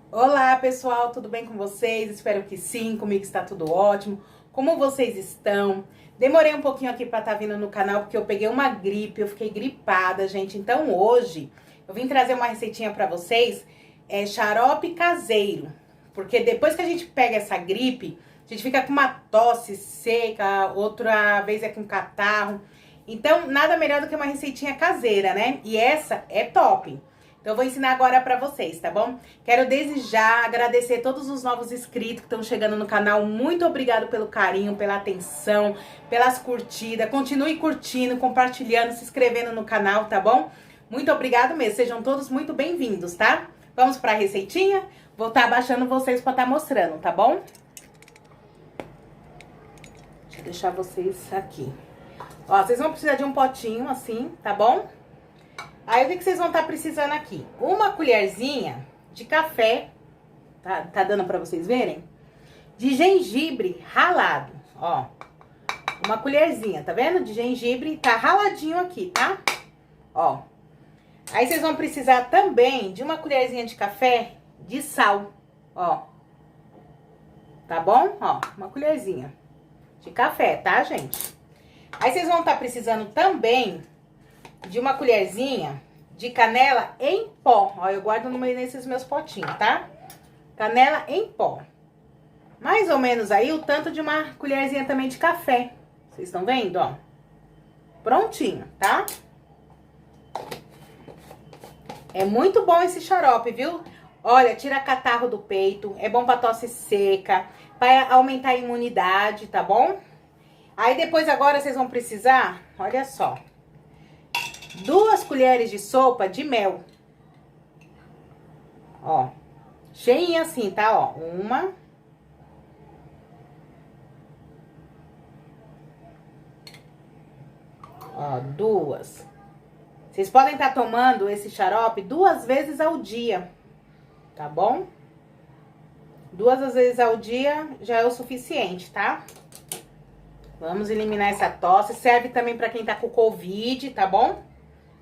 Olá, pessoal, tudo bem com vocês? Espero que sim, comigo está tudo ótimo. Como vocês estão? Demorei um pouquinho aqui para estar vindo no canal porque eu peguei uma gripe, eu fiquei gripada, gente. Então hoje eu vim trazer uma receitinha para vocês, xarope caseiro. Porque depois que a gente pega essa gripe, a gente fica com uma tosse seca, outra vez é com catarro. Então, nada melhor do que uma receitinha caseira, né? E essa é top. Então, eu vou ensinar agora pra vocês, tá bom? Quero desde já agradecer todos os novos inscritos que estão chegando no canal. Muito obrigado pelo carinho, pela atenção, pelas curtidas. Continue curtindo, compartilhando, se inscrevendo no canal, tá bom? Muito obrigado mesmo. Sejam todos muito bem-vindos, tá? Vamos pra receitinha? Vou estar abaixando vocês pra estar mostrando, tá bom? Deixa eu deixar vocês aqui. Ó, vocês vão precisar de um potinho assim, tá bom? Aí, o que vocês vão estar precisando aqui? Uma colherzinha de café, tá dando pra vocês verem? De gengibre ralado, ó. Uma colherzinha, tá vendo? De gengibre, tá raladinho aqui, tá? Ó. Aí, vocês vão precisar também de uma colherzinha de café de sal, ó. Tá bom? Ó, uma colherzinha de café, tá, gente? Aí, vocês vão estar precisando também de uma colherzinha de canela em pó. Ó, eu guardo nesses meus potinhos, tá? Canela em pó. Mais ou menos aí o tanto de uma colherzinha também de café. Vocês estão vendo, ó? Prontinho, tá? É muito bom esse xarope, viu? Olha, tira catarro do peito, é bom pra tosse seca, pra aumentar a imunidade, tá bom? Aí depois agora vocês vão precisar, olha só, 2 colheres de sopa de mel. Ó, cheinha assim, tá? Ó, uma. Ó, 2. Vocês podem estar tomando esse xarope 2 vezes ao dia, tá bom? 2 vezes ao dia já é o suficiente, tá? Vamos eliminar essa tosse. Serve também pra quem tá com Covid, tá bom?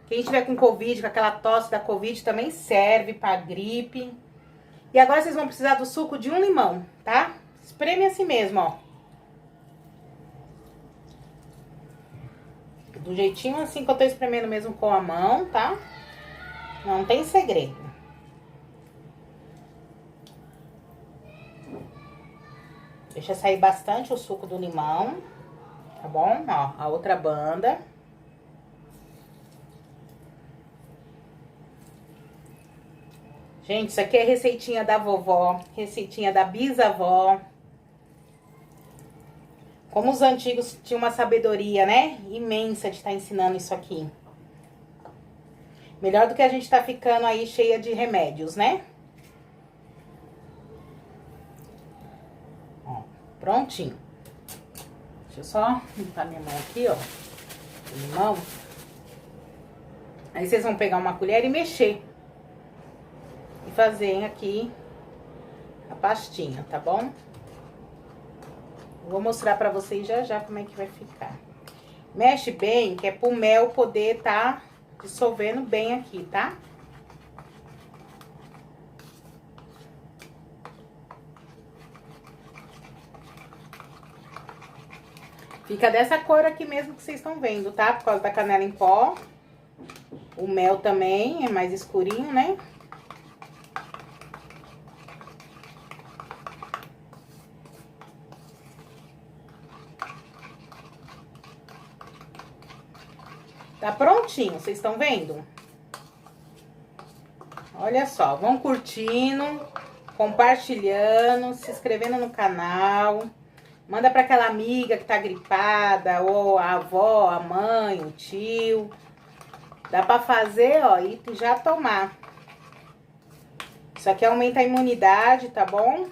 Quem tiver com Covid, com aquela tosse da Covid, também serve pra gripe. E agora vocês vão precisar do suco de um limão, tá? Espreme assim mesmo, ó. Do jeitinho assim que eu tô espremendo mesmo com a mão, tá? Não tem segredo. Deixa sair bastante o suco do limão, tá bom? Ó, a outra banda. Gente, isso aqui é receitinha da vovó, receitinha da bisavó. Como os antigos tinham uma sabedoria, né? Imensa de estar ensinando isso aqui. Melhor do que a gente tá ficando aí cheia de remédios, né? Ó, prontinho. Deixa eu só limpar minha mão aqui, ó. O limão. Aí vocês vão pegar uma colher e mexer. E fazer aqui a pastinha, tá bom? Vou mostrar pra vocês já já como é que vai ficar. Mexe bem, que é pro mel poder tá dissolvendo bem aqui, tá? Fica dessa cor aqui mesmo que vocês estão vendo, tá? Por causa da canela em pó. O mel também é mais escurinho, né? Tá prontinho, vocês estão vendo? Olha só, vão curtindo, compartilhando, se inscrevendo no canal. Manda pra aquela amiga que tá gripada, ou a avó, a mãe, o tio. Dá pra fazer, ó, e já tomar. Isso aqui aumenta a imunidade, tá bom?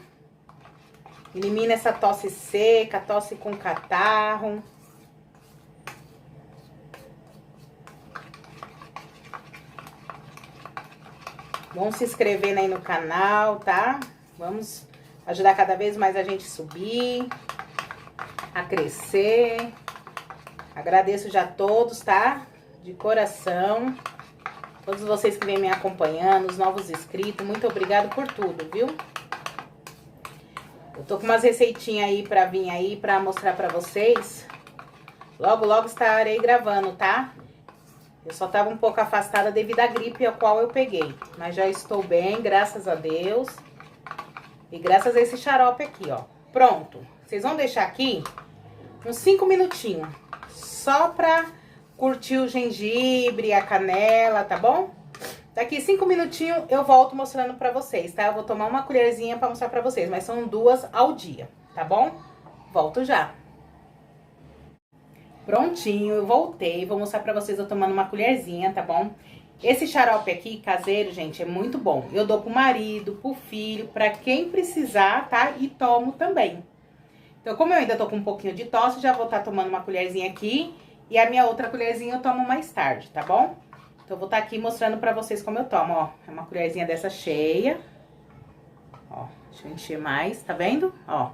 Elimina essa tosse seca, tosse com catarro. Vamos se inscrevendo aí no canal, tá? Vamos ajudar cada vez mais a gente subir, a crescer. Agradeço já a todos, tá? De coração. Todos vocês que vêm me acompanhando, os novos inscritos, muito obrigado por tudo, viu? Eu tô com umas receitinhas aí pra vir aí, pra mostrar pra vocês. Logo, logo estarei gravando, tá? Eu só tava um pouco afastada devido à gripe a qual eu peguei. Mas já estou bem, graças a Deus. E graças a esse xarope aqui, ó. Pronto. Vocês vão deixar aqui uns 5 minutinhos. Só pra curtir o gengibre, a canela, tá bom? Daqui 5 minutinhos eu volto mostrando pra vocês, tá? Eu vou tomar uma colherzinha pra mostrar pra vocês, mas são 2 ao dia, tá bom? Volto já. Prontinho, eu voltei. Vou mostrar pra vocês eu tomando uma colherzinha, tá bom? Esse xarope aqui, caseiro, gente, é muito bom. Eu dou pro marido, pro filho, pra quem precisar, tá? E tomo também. Então, como eu ainda tô com um pouquinho de tosse, já vou estar tomando uma colherzinha aqui. E a minha outra colherzinha eu tomo mais tarde, tá bom? Então, eu vou estar aqui mostrando pra vocês como eu tomo, ó. É uma colherzinha dessa cheia. Ó, deixa eu encher mais, tá vendo? Ó.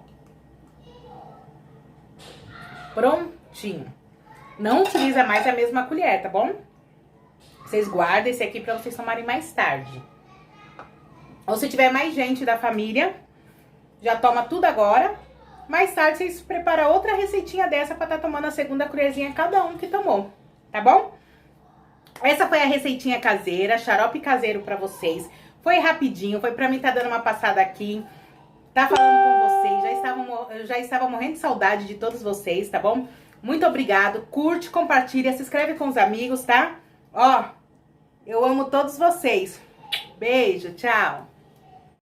Prontinho. Não utiliza mais a mesma colher, tá bom? Vocês guardem esse aqui pra vocês tomarem mais tarde. Ou se tiver mais gente da família, já toma tudo agora. Mais tarde vocês preparam outra receitinha dessa pra tá tomando a segunda colherzinha cada um que tomou, tá bom? Essa foi a receitinha caseira, xarope caseiro pra vocês. Foi rapidinho, foi pra mim tá dando uma passada aqui. Tá falando com vocês, eu já estava morrendo de saudade de todos vocês, tá bom? Muito obrigado, curte, compartilha, se inscreve com os amigos, tá? Ó, eu amo todos vocês. Beijo, tchau!